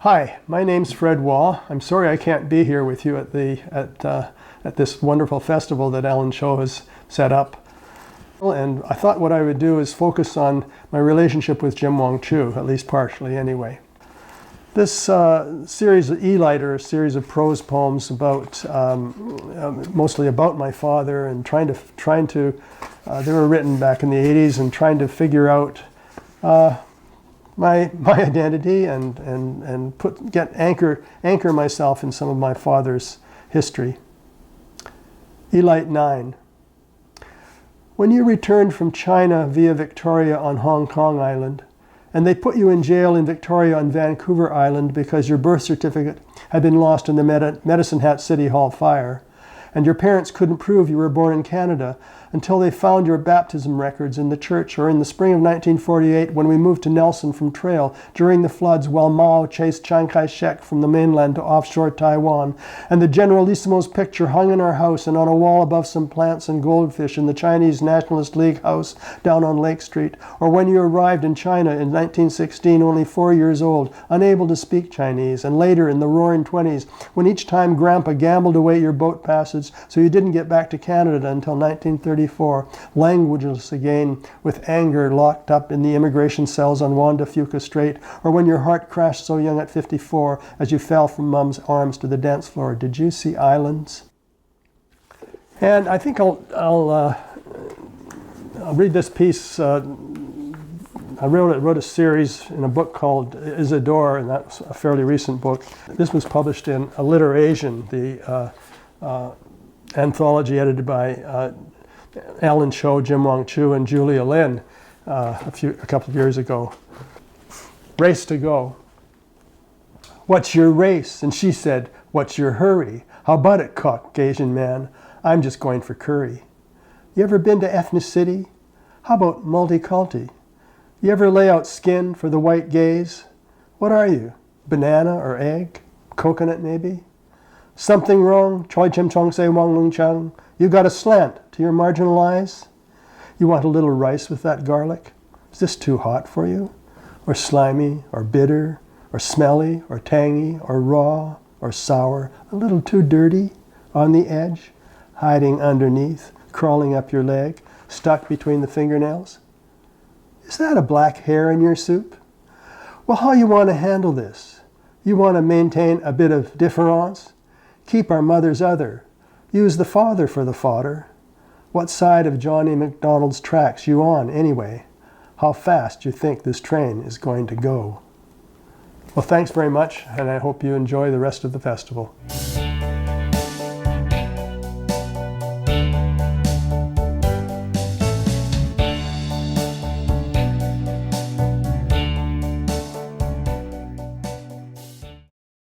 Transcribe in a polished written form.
Hi, my name's Fred Wall. I'm sorry I can't be here with you at this wonderful festival that Alan Cho has set up. And I thought what I would do is focus on my relationship with Jim Wong Chu, at least partially anyway. This series of E-Liter, a series of prose poems about, mostly about my father, and trying to they were written back in the 80s, and trying to figure out my identity and anchor myself in some of my father's history. E-Lite 9. When you returned from China via Victoria on Hong Kong Island, and they put you in jail in Victoria on Vancouver Island because your birth certificate had been lost in the Medicine Hat City Hall fire, and your parents couldn't prove you were born in Canada until they found your baptism records in the church, or in the spring of 1948 when we moved to Nelson from Trail during the floods while Mao chased Chiang Kai-shek from the mainland to offshore Taiwan, and the Generalissimo's picture hung in our house and on a wall above some plants and goldfish in the Chinese Nationalist League house down on Lake Street, or when you arrived in China in 1916 only 4 years old, unable to speak Chinese, and later in the roaring 20s when each time Grandpa gambled away your boat passage so you didn't get back to Canada until 1934, languageless again, with anger locked up in the immigration cells on Juan de Fuca Strait, or when your heart crashed so young at 54 as you fell from Mom's arms to the dance floor. Did you see islands? And I think I'll read this piece. I wrote a series in a book called Isidore, and that's a fairly recent book. This was published in LiterASIAN, the anthology edited by Alan Cho, Jim Wong Chu, and Julia Lin a couple of years ago. Race to go. What's your race? And she said, what's your hurry? How about it, Caucasian man? I'm just going for curry. You ever been to ethnicity? How about multiculti? You ever lay out skin for the white gaze? What are you? Banana or egg? Coconut maybe? Something wrong? Choi Chim Chong Say Wong Lung Chung. You got a slant to your marginal eyes? You want a little rice with that garlic? Is this too hot for you? Or slimy, or bitter, or smelly, or tangy, or raw, or sour, a little too dirty, on the edge, hiding underneath, crawling up your leg, stuck between the fingernails? Is that a black hair in your soup? Well, how you want to handle this? You want to maintain a bit of difference? Keep our mother's other. Use the father for the fodder. What side of Johnny McDonald's tracks you on, anyway? How fast you think this train is going to go? Well, thanks very much, and I hope you enjoy the rest of the festival.